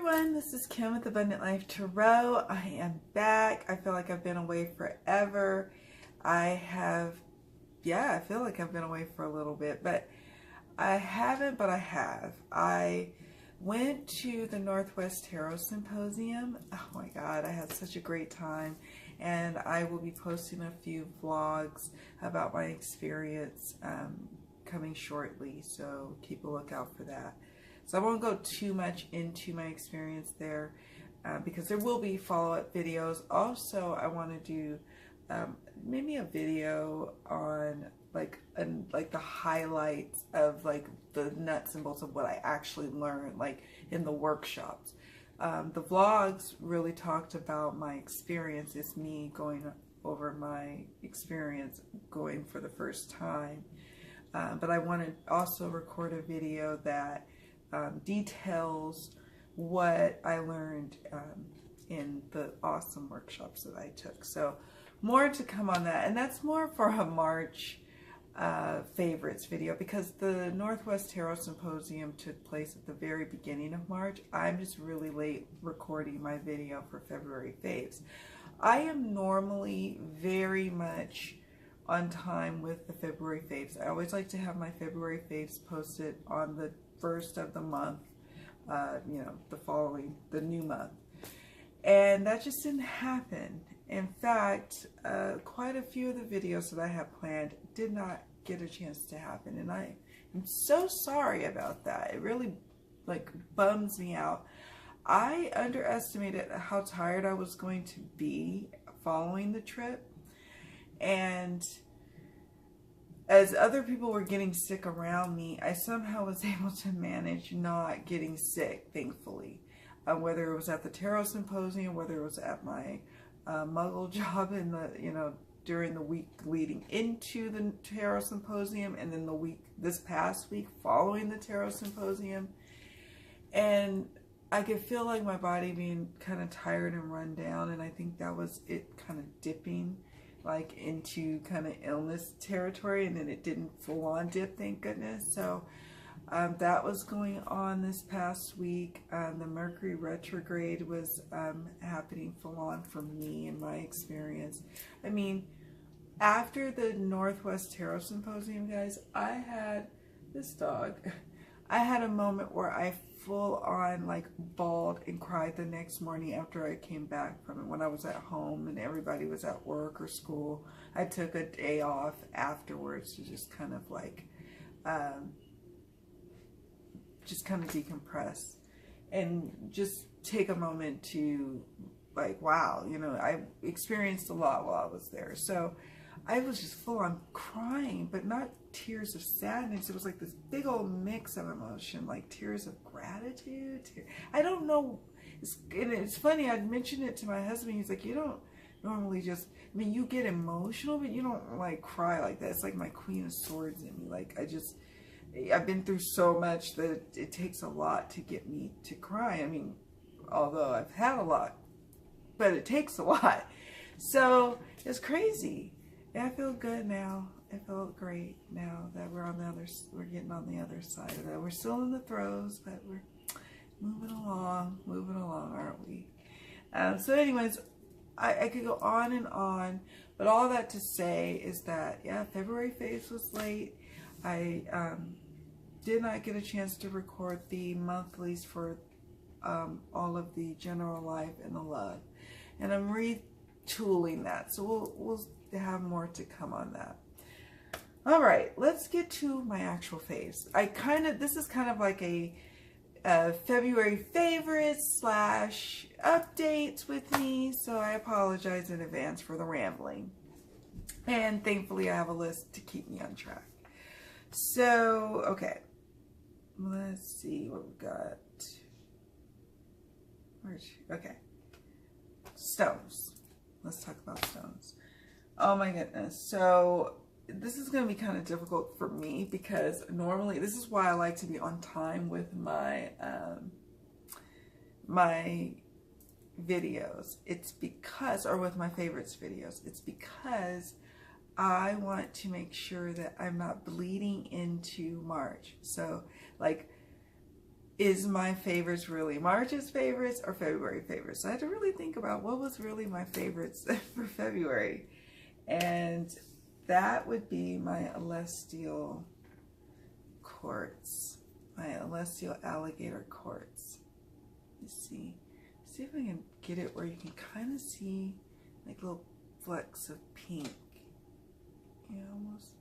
everyone, this is Kim with Abundant Life Tarot. I am back. I feel like I've been away forever. I feel like I've been away for a little bit, but I haven't, but I have. I went to the Northwest Tarot Symposium. Oh my God, I had such a great time, and I will be posting a few vlogs about my experience coming shortly, so keep a lookout for that. So I won't go too much into my experience there because there will be follow-up videos. Also, I want to do maybe a video on like the highlights of like the nuts and bolts of what I actually learned like in the workshops. The vlogs really talked about my experience. It's me going over my experience going for the first time. But I want to also record a video that details what I learned in the awesome workshops that I took. So more to come on that, and that's more for a March favorites video because the Northwest Tarot Symposium took place at the very beginning of March. I'm just really late recording my video for February faves. I am normally very much on time with the February faves. I always like to have my February faves posted on the first of the month, you know, the new month. And that just didn't happen. In fact, quite a few of the videos that I had planned did not get a chance to happen. And I am so sorry about that. It really like bums me out. I underestimated how tired I was going to be following the trip. And as other people were getting sick around me, I somehow was able to manage not getting sick, thankfully. Whether it was at the Tarot Symposium, whether it was at my Muggle job in the, you know, during the week leading into the Tarot Symposium, and then the week, this past week following the Tarot Symposium. And I could feel like my body being kind of tired and run down, and I think that was it kind of dipping like into kind of illness territory, and then it didn't full on dip, thank goodness. So that was going on this past week. The Mercury retrograde was happening full on for me in my experience. I mean, after the Northwest Tarot Symposium, guys, I had this dog. I had a moment where I full on like bawled and cried the next morning after I came back from it. When I was at home and everybody was at work or school, I took a day off afterwards to just kind of like decompress and just take a moment to like, wow, you know, I experienced a lot while I was there. So I was just full on crying, but not tears of sadness. It was like this big old mix of emotion, like tears of gratitude. I don't know. It's funny. I'd mentioned it to my husband. He's like, you don't normally just, I mean, you get emotional, but you don't like cry like that. It's like my Queen of Swords in me. Like I've been through so much that it takes a lot to get me to cry. I mean, although I've had a lot, but it takes a lot. So it's crazy. I feel good now. I feel great now that we're getting on the other side of that. We're still in the throes, but we're moving along, aren't we? So anyways, I could go on, but all that to say is that, yeah, February faves was late. I did not get a chance to record the monthlies for all of the general life and the love. And I'm retooling that. So we'll have more to come on that. All right, let's get to my actual faves. This is kind of like a February favorites / updates with me, so I apologize in advance for the rambling. And thankfully I have a list to keep me on track. So, okay, let's see what we got. Okay, stones. Let's talk about stones. Oh my goodness. So this is going to be kind of difficult for me because normally, this is why I like to be on time with my my videos. It's because, or with my favorites videos, it's because I want to make sure that I'm not bleeding into March. So like is my favorites really March's favorites or February favorites? So I had to really think about what was really my favorites for February. And that would be my Elestial Quartz, my Elestial Alligator Quartz. You see if I can get it where you can kind of see like little flecks of pink. You know, almost,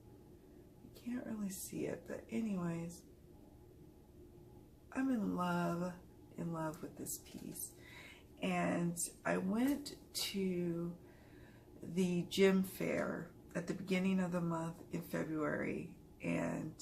you can't really see it, but anyways, I'm in love with this piece. And I went to the gem fair at the beginning of the month in February, and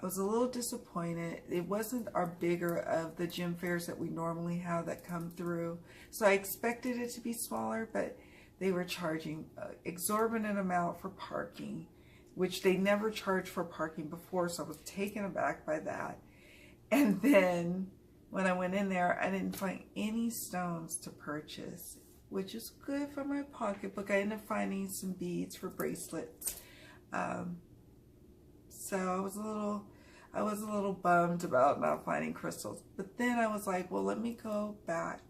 I was a little disappointed. It wasn't our bigger of the gem fairs that we normally have that come through. So I expected it to be smaller, but they were charging an exorbitant amount for parking, which they never charged for parking before, so I was taken aback by that. And then when I went in there, I didn't find any stones to purchase, which is good for my pocketbook. I ended up finding some beads for bracelets. So I was a little bummed about not finding crystals. But then I was like, well, let me go back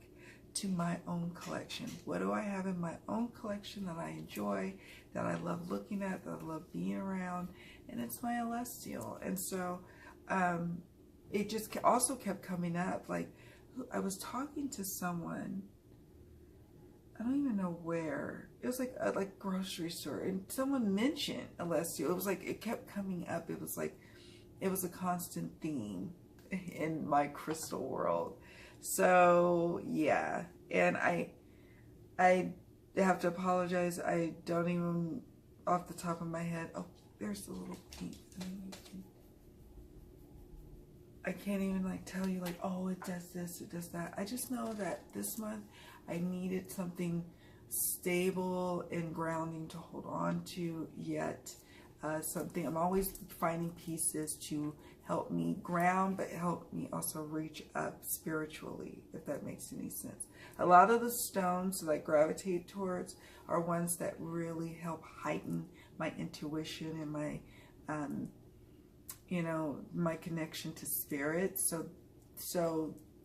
to my own collection. What do I have in my own collection that I enjoy, that I love looking at, that I love being around? And it's my Elestial. And so it just also kept coming up. Like, I was talking to someone, I don't even know where. It was like a grocery store, and someone mentioned Elestial. It was like it kept coming up. It was like it was a constant theme in my crystal world. So yeah, and I have to apologize. I don't even off the top of my head. Oh, there's the little piece. I can't even like tell you like, oh, it does this, it does that. I just know that this month I needed something stable and grounding to hold on to, yet something, I'm always finding pieces to help me ground, but help me also reach up spiritually, if that makes any sense. A lot of the stones that I gravitate towards are ones that really help heighten my intuition and my, you know, my connection to spirit. So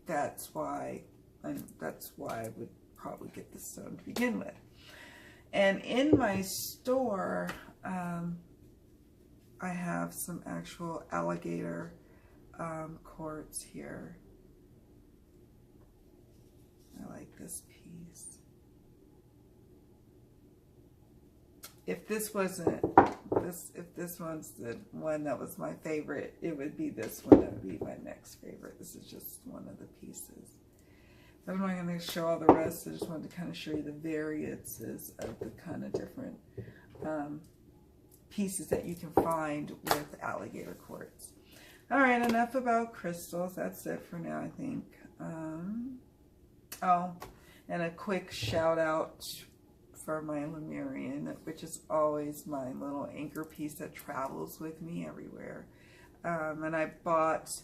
that's why I would probably get this stone to begin with. And in my store, I have some actual alligator quartz here. I like this piece. If this wasn't if this one's the one that was my favorite, it would be this one that would be my next favorite. This is just one of the pieces. I'm not going to show all the rest. I just wanted to kind of show you the variances of the kind of different pieces that you can find with alligator quartz. All right, enough about crystals. That's it for now, I think. Oh, and a quick shout out for my Lemurian, which is always my little anchor piece that travels with me everywhere. And I bought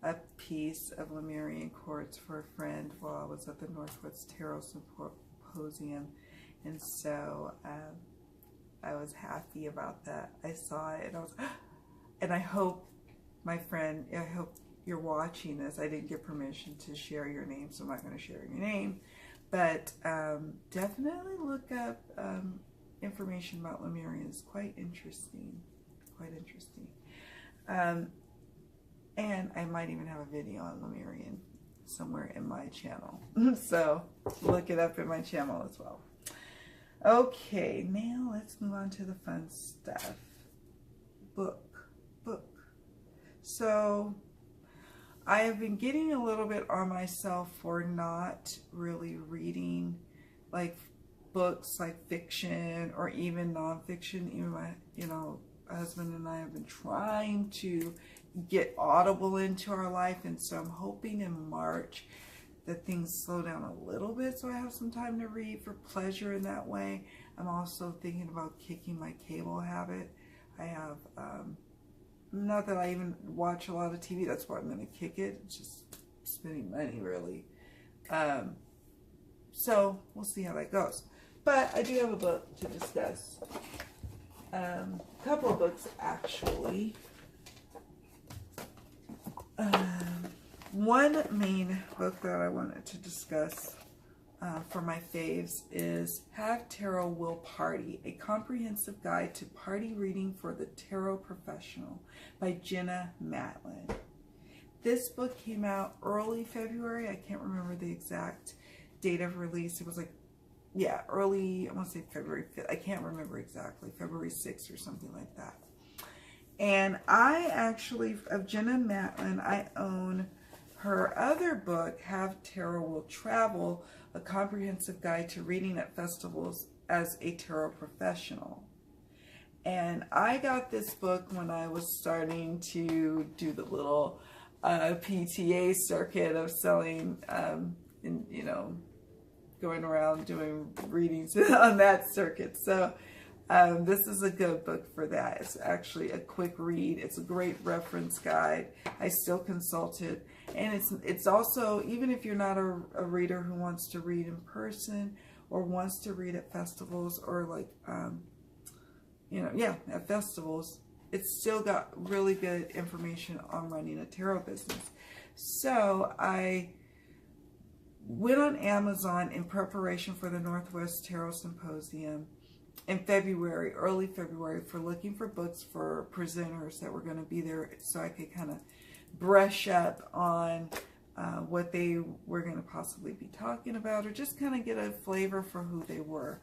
a piece of Lemurian quartz for a friend while I was at the Northwoods Tarot Symposium, and so I was happy about that. I saw it and I was, and I hope, my friend, I hope you're watching this. I didn't get permission to share your name, so I'm not going to share your name, but definitely look up information about Lemurian. It's quite interesting, quite interesting. And I might even have a video on Lemurian somewhere in my channel. So look it up in my channel as well. Okay, now let's move on to the fun stuff. Book. So I have been getting a little bit on myself for not really reading like books like fiction or even nonfiction. Even my, husband and I have been trying to get Audible into our life, and so I'm hoping in March that things slow down a little bit so I have some time to read for pleasure in that way. I'm also thinking about kicking my cable habit. I have, not that I even watch a lot of TV, that's why I'm going to kick it. It's just spending money, really. So we'll see how that goes. But I do have a book to discuss. A couple of books, actually. One main book that I wanted to discuss for my faves is Have Tarot Will Party, a comprehensive guide to party reading for the tarot professional by Jenna Matlin. This book came out early February. I can't remember the exact date of release. It was like, yeah, early, I want to say February 5th. I can't remember exactly, February 6th or something like that. And I actually, of Jenna Matlin, I own her other book, Have Tarot Will Travel, a comprehensive guide to reading at festivals as a tarot professional. And I got this book when I was starting to do the little PTA circuit of selling, and, you know, going around doing readings on that circuit. So this is a good book for that. It's actually a quick read. It's a great reference guide. I still consult it. And it's also, even if you're not a reader who wants to read in person or wants to read at festivals or like, you know, yeah, at festivals, it's still got really good information on running a tarot business. So I went on Amazon in preparation for the Northwest Tarot Symposium in February, early February, for looking for books for presenters that were going to be there so I could kind of brush up on what they were going to possibly be talking about, or just kind of get a flavor for who they were.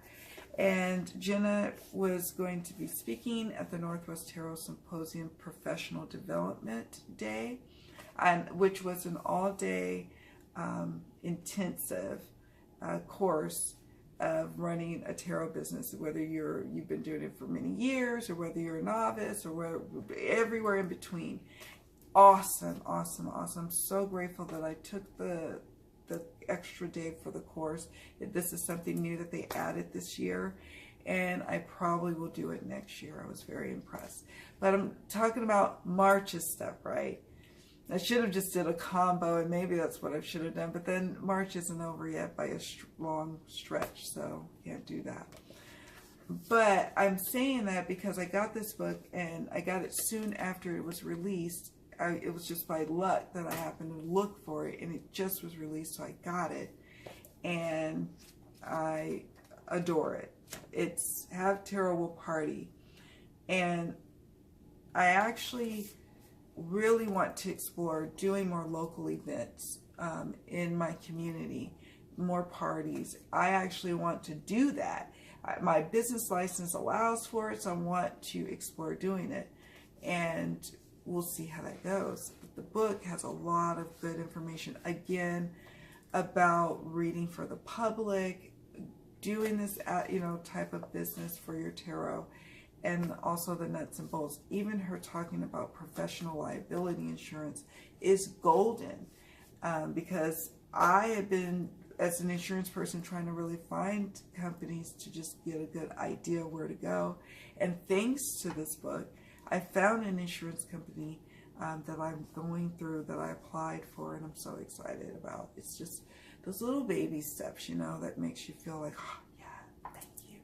And Jenna was going to be speaking at the Northwest Tarot Symposium Professional Development Day, which was an all-day intensive course of running a tarot business, whether you've been doing it for many years or whether you're a novice or everywhere in between. Awesome, awesome, awesome. I'm so grateful that I took the extra day for the course. This is something new that they added this year, and I probably will do it next year. I was very impressed. But I'm talking about March's stuff, right? I should have just did a combo, and maybe that's what I should have done, but then March isn't over yet by a long stretch, so can't do that. But I'm saying that because I got this book, and I got it soon after it was released. It was just by luck that I happened to look for it, and it just was released, so I got it, and I adore it. It's Have Tarot Will Party, and I actually really want to explore doing more local events in my community, more parties. I actually want to do that. My business license allows for it, so I want to explore doing it, and we'll see how that goes. But the book has a lot of good information, again, about reading for the public, doing this, you know, type of business for your tarot, and also the nuts and bolts. Even her talking about professional liability insurance is golden, because I have been, as an insurance person, trying to really find companies to just get a good idea where to go. And thanks to this book, I found an insurance company that I'm going through, that I applied for, and I'm so excited about. It's just those little baby steps, you know, that makes you feel like, oh, yeah, thank you.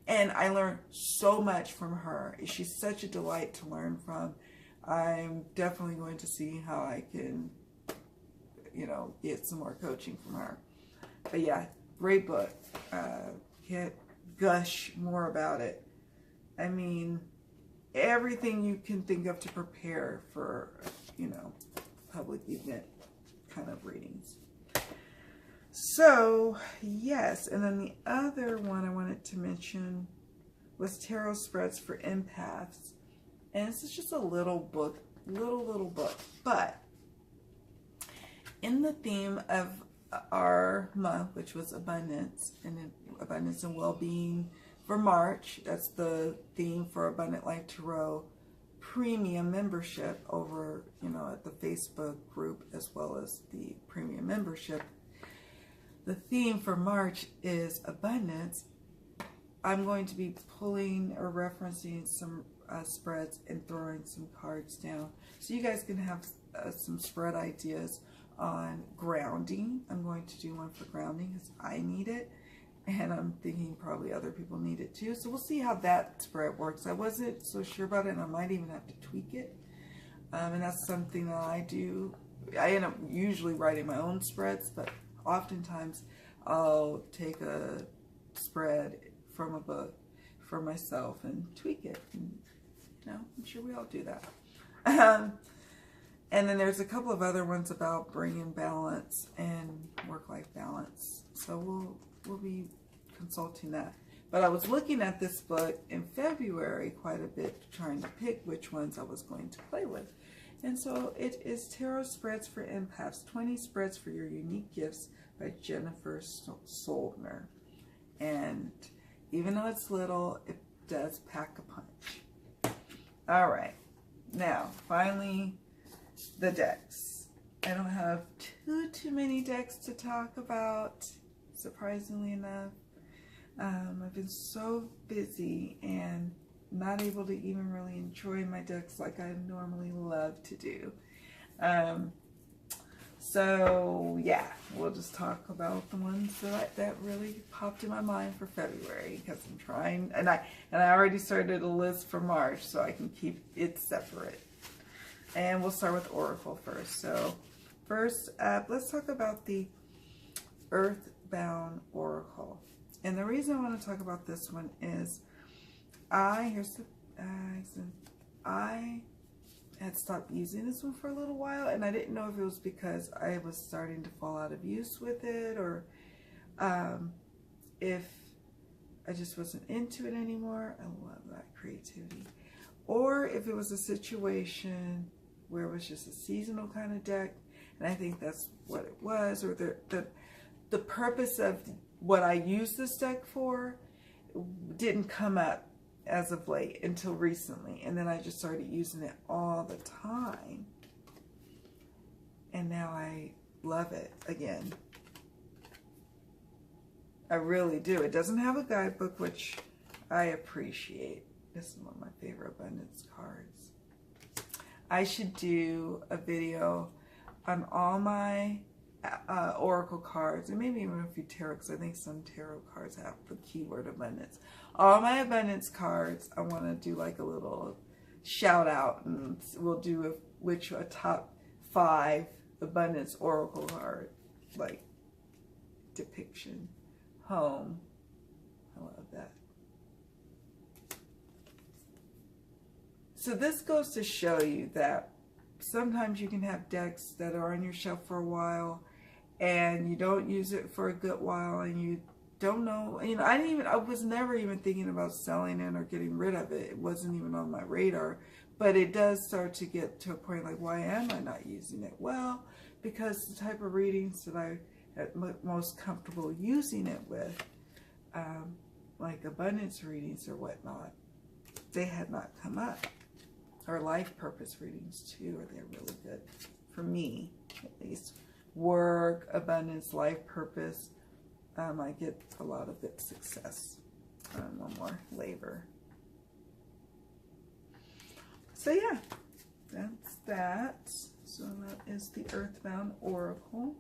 And I learned so much from her. She's such a delight to learn from. I'm definitely going to see how I can, you know, get some more coaching from her. But yeah, great book. Can't gush more about it. I mean, everything you can think of to prepare for, you know, public event kind of readings. So, yes. And then the other one I wanted to mention was Tarot Spreads for Empaths. And this is just a little book, little book. But in the theme of our month, which was abundance and well-being, for March, that's the theme for Abundant Life Tarot premium membership over, you know, at the Facebook group, as well as the premium membership. The theme for March is abundance. I'm going to be pulling or referencing some spreads and throwing some cards down, so you guys can have some spread ideas on grounding. I'm going to do one for grounding because I need it. And I'm thinking probably other people need it too. So we'll see how that spread works. I wasn't so sure about it, and I might even have to tweak it. And that's something that I do I end up usually writing my own spreads, but oftentimes I'll take a spread from a book for myself and tweak it. And, you know, I'm sure we all do that. And then there's a couple of other ones about bringing balance and work-life balance. So we'll be consulting that. But I was looking at this book in February quite a bit, trying to pick which ones I was going to play with. And so it is Tarot Spreads for Empaths, 20 Spreads for Your Unique Gifts by Jenna Soldner. And even though it's little, it does pack a punch. All right. Now, finally, the decks. I don't have too many decks to talk about, surprisingly enough. I've been so busy and not able to even really enjoy my decks like I normally love to do. So yeah, we'll just talk about the ones that really popped in my mind for February, because I'm trying, and I already started a list for March, so I can keep it separate. And we'll start with Oracle first. So first up, let's talk about the Earthbound Oracle. And the reason I want to talk about this one is I had stopped using this one for a little while, and I didn't know if it was because I was starting to fall out of use with it, or if I just wasn't into it anymore. I love that creativity. Or if it was a situation where it was just a seasonal kind of deck, and I think that's what it was, or the purpose of what I used this deck for didn't come up as of late until recently, and then I just started using it all the time, and now I love it again. I really do. It doesn't have a guidebook, which I appreciate. This is one of my favorite abundance cards. I should do a video on all my Oracle cards, and maybe even a few tarot, because I think some tarot cards have the keyword abundance. All my abundance cards, I want to do like a little shout out, and we'll do a top 5 abundance Oracle card, like depiction, home. I love that. So this goes to show you that sometimes you can have decks that are on your shelf for a while, and you don't use it for a good while, and you don't know, you know, I was never even thinking about selling it or getting rid of it. It wasn't even on my radar, but it does start to get to a point like, why am I not using it? Well, because the type of readings that I am most comfortable using it with, like abundance readings or whatnot, they had not come up. Or life purpose readings too, or they're really good for me, at least. Work, abundance, life purpose, I get a lot of good success. One more, labor. So yeah, that's that. So that is the Earthbound Oracle.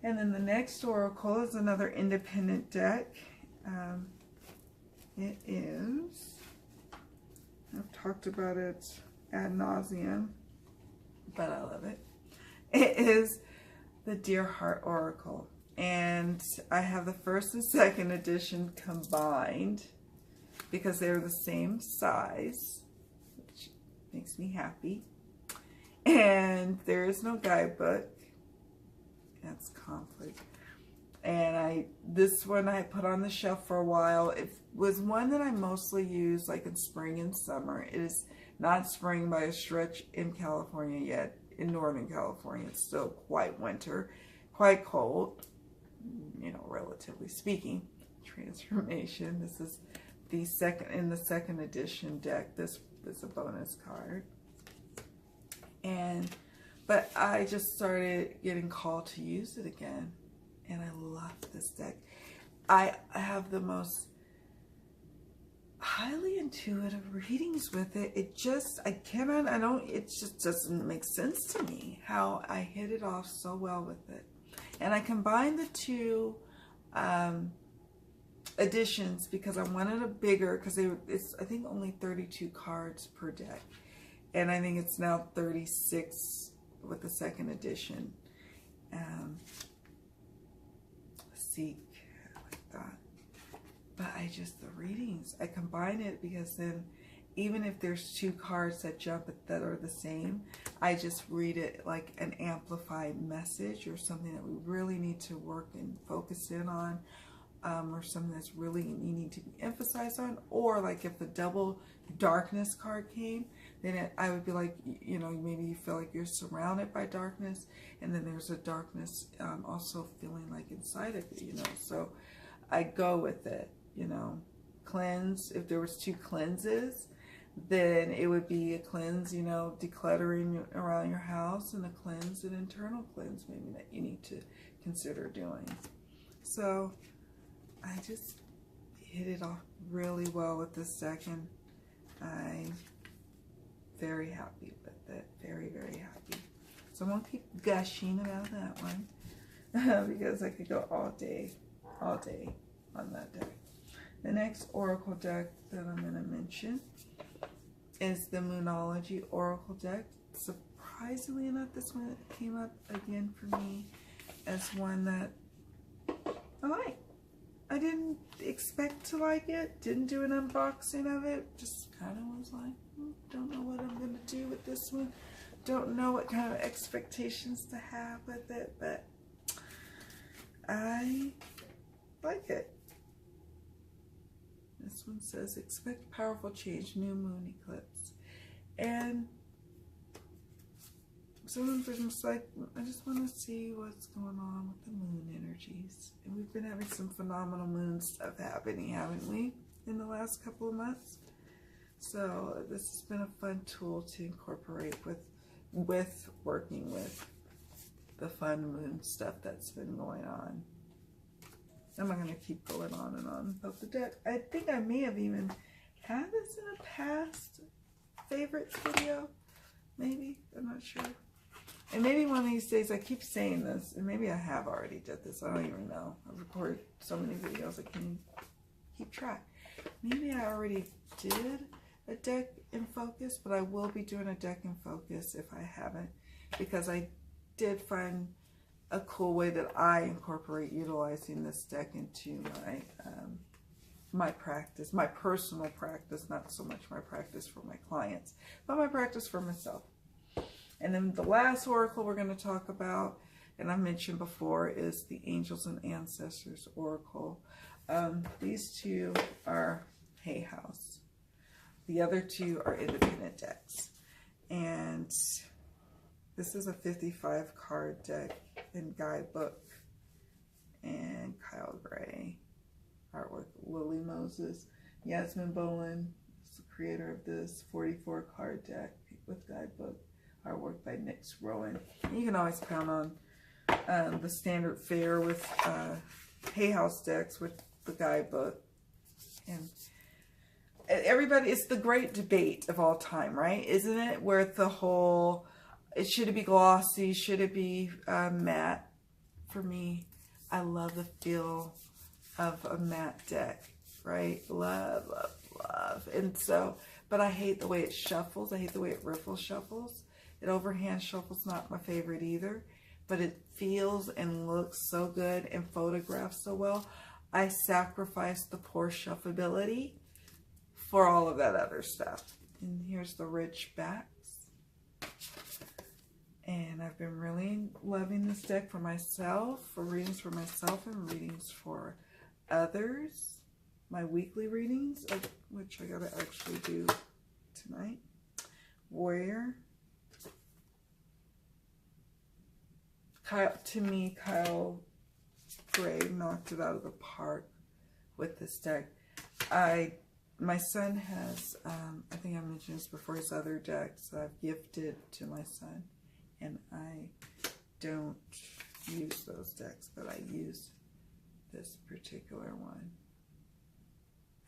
And then the next Oracle is another independent deck. It is, I've talked about it ad nauseum, but I love it. It is the Dear Heart Oracle. And I have the first and second edition combined because they're the same size, which makes me happy. And there is no guidebook. That's conflict. And this one I put on the shelf for a while. It was one that I mostly use like in spring and summer. It is not spring by a stretch in California yet. In Northern California, it's still quite winter, quite cold, you know, relatively speaking. Transformation. This is the second edition deck. This is a bonus card. But I just started getting called to use it again. And I love this deck. I have the most highly intuitive readings with it. It just doesn't make sense to me how I hit it off so well with it. And I combined the two editions because I wanted a bigger, because it's I think only 32 cards per deck. And I think it's now 36 with the second edition. Seek, like that. But the readings, I combine it because then even if there's two cards that jump that are the same, I just read it like an amplified message or something that we really need to work and focus in on, or something that's really needing to be emphasized on. Or like if the double darkness card came, then I would be like, you know, maybe you feel like you're surrounded by darkness, and then there's a darkness also feeling like inside of you, you know. So I go with it, you know. Cleanse, if there was two cleanses, then it would be a cleanse, you know, decluttering around your house, and a cleanse, an internal cleanse maybe that you need to consider doing. So I just hit it off really well with the second. I'm very happy with it. Very, very happy. So I'm going to keep gushing about that one because I could go all day on that deck. The next Oracle deck that I'm going to mention is the Moonology Oracle deck. Surprisingly enough, this one came up again for me as one that I like. I didn't expect to like it. Didn't do an unboxing of it. Just kind of was like, don't know what I'm going to do with this one. Don't know what kind of expectations to have with it, but I like it. This one says, expect powerful change, new moon eclipse. And sometimes I'm just like, I just want to see what's going on with the moon energies. And we've been having some phenomenal moon stuff happening, haven't we, in the last couple of months? So this has been a fun tool to incorporate with working with the fun moon stuff that's been going on. I'm not going to keep going on and on about the deck. I think I may have even had this in a past favorites video. Maybe. I'm not sure. And maybe one of these days, I keep saying this, and maybe I have already did this. I don't even know. I've recorded so many videos I can't keep track. Maybe I already did a deck in focus, but I will be doing a deck in focus if I haven't, because I did find a cool way that I incorporate utilizing this deck into my my practice, my personal practice, not so much my practice for my clients, but my practice for myself. And then the last oracle we're going to talk about, and I mentioned before, is the Angels and Ancestors Oracle. These two are Hay House. The other two are independent decks. And this is a 55 card deck in guidebook. And Kyle Gray, artwork Lily Moses. Yasmin Bowen is the creator of this 44 card deck with guidebook. Artwork by Nick Rowan. And you can always count on the standard fare with Hay House decks with the guidebook. And everybody, it's the great debate of all time, right? Isn't it? Where the whole, should it be glossy? Should it be matte? For me, I love the feel of a matte deck, right? Love, love, love. And so, but I hate the way it shuffles. I hate the way it riffle shuffles. It overhand shuffles, not my favorite either, but it feels and looks so good and photographs so well. I sacrificed the poor shuffability for all of that other stuff. And here's the rich backs. And I've been really loving this deck for myself, for readings for myself and readings for others. My weekly readings, which I gotta actually do tonight. Warrior. To me, Kyle Gray knocked it out of the park with this deck. My son has, I think I mentioned this before, his other decks that I've gifted to my son. And I don't use those decks, but I use this particular one.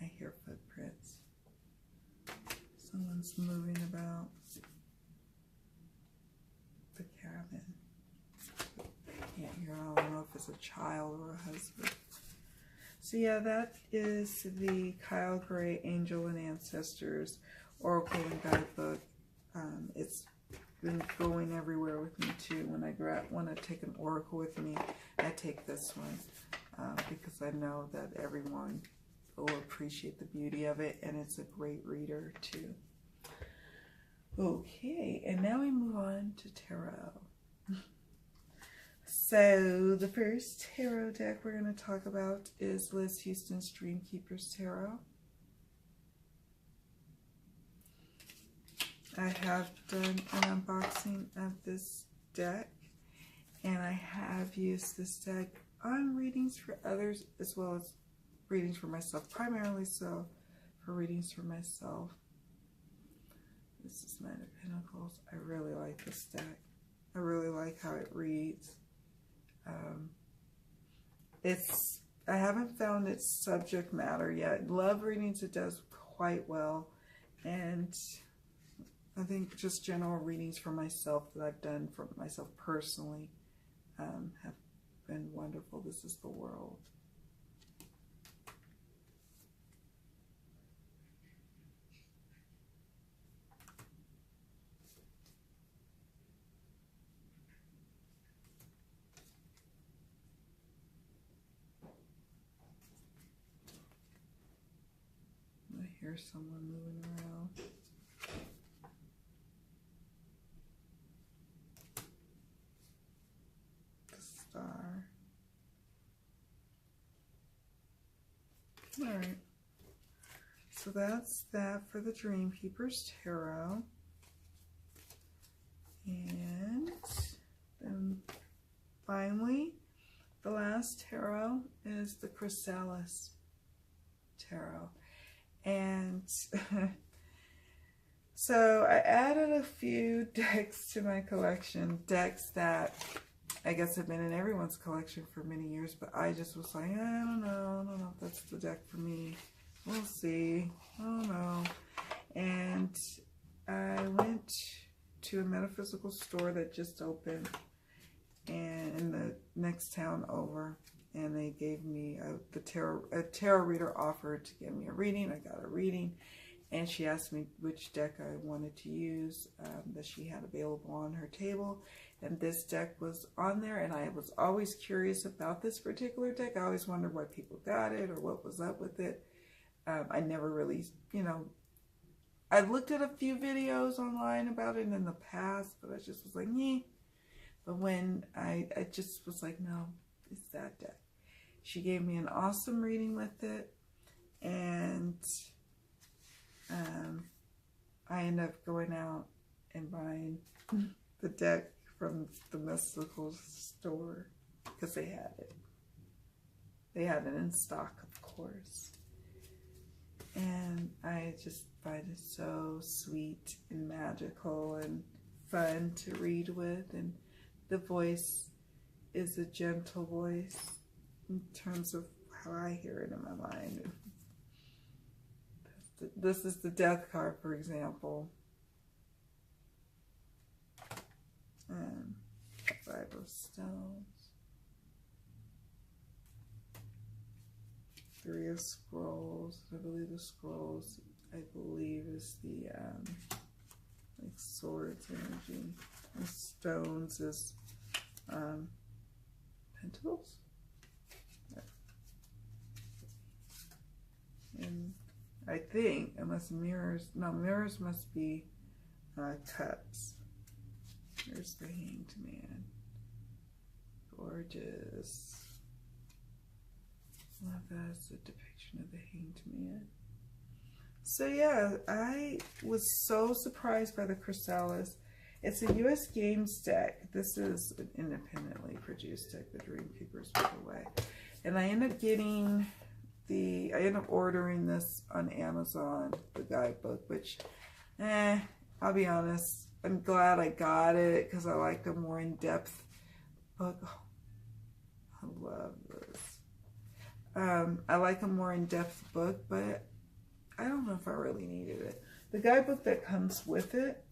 I hear footprints. Someone's moving about the cabin. I can't hear. I don't know if it's a child or a husband. So yeah, that is the Kyle Gray Angel and Ancestors Oracle and Guidebook. It's been going everywhere with me too. When I want to take an oracle with me, I take this one because I know that everyone will appreciate the beauty of it, and it's a great reader too. Okay, and now we move on to tarot. So the first tarot deck we're going to talk about is Liz Houston's Dreamkeeper's Tarot. I have done an unboxing of this deck, and I have used this deck on readings for others as well as readings for myself, primarily so for readings for myself. This is Knight of Pentacles. I really like this deck. I really like how it reads. I haven't found its subject matter yet. Love readings, it does quite well, and I think just general readings for myself that I've done for myself personally have been wonderful. This is the World. I hear someone moving around. Star. All right. So that's that for the Dreamkeeper's Tarot. And then finally, the last tarot is the Chrysalis Tarot. And so I added a few decks to my collection, decks that I guess have been in everyone's collection for many years, but I just was like, I don't know if that's the deck for me. We'll see. I don't know. And I went to a metaphysical store that just opened and in the next town over, and they gave me a tarot reader offered to give me a reading. I got a reading, and she asked me which deck I wanted to use that she had available on her table. And this deck was on there, and I was always curious about this particular deck. I always wondered why people got it or what was up with it. I never really, I looked at a few videos online about it in the past, but I just was like, yeah. But when I just was like, no, it's that deck. She gave me an awesome reading with it, and I ended up going out and buying the deck from the mystical store because they had it. They had it in stock, of course. And I just find it so sweet and magical and fun to read with, and the voice is a gentle voice in terms of how I hear it in my mind. This is the Death card, for example. And 5 of Stones. 3 of Scrolls. I believe the Scrolls, is the like swords energy. And Stones is Pentacles. And I think, unless mirrors, no, mirrors must be cups. Here's the Hanged Man. Gorgeous. Love that as a depiction of the Hanged Man. So yeah, I was so surprised by the Chrysalis. It's a US Games deck. This is an independently produced deck, the Dreamkeepers, by the way. And I ended up ordering this on Amazon, the guidebook, which, I'll be honest, I'm glad I got it because I like a more in-depth book. Oh, I love this. I like a more in-depth book, but I don't know if I really needed it. The guidebook that comes with it,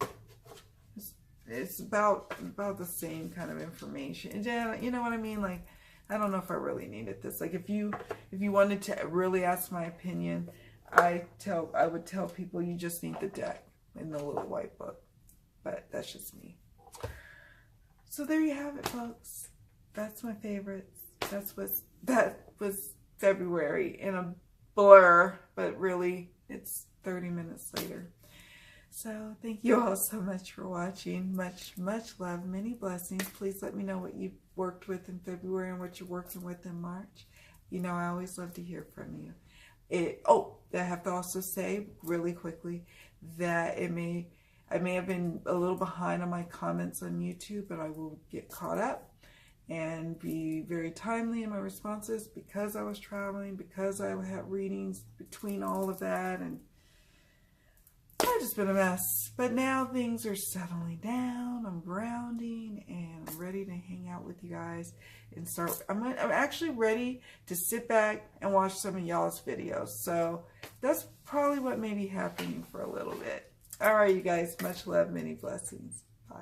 it's about the same kind of information. And you know what I mean? Like, I don't know if I really needed this. Like, if you wanted to really ask my opinion, I would tell people you just need the deck in the little white book. But that's just me. So there you have it, folks. That's my favorites. That was February in a blur, but really it's 30 minutes later. So thank you all so much for watching. Much love, many blessings. Please let me know what you worked with in February and what you're working with in March. You know, I always love to hear from you. I have to also say really quickly that I may have been a little behind on my comments on YouTube, but I will get caught up and be very timely in my responses because I was traveling, because I had readings between all of that, and I've just been a mess. But now things are settling down. I'm grounding and I'm ready to hang out with you guys and start. I'm actually ready to sit back and watch some of y'all's videos. So that's probably what may be happening for a little bit. All right, you guys. Much love, many blessings. Bye.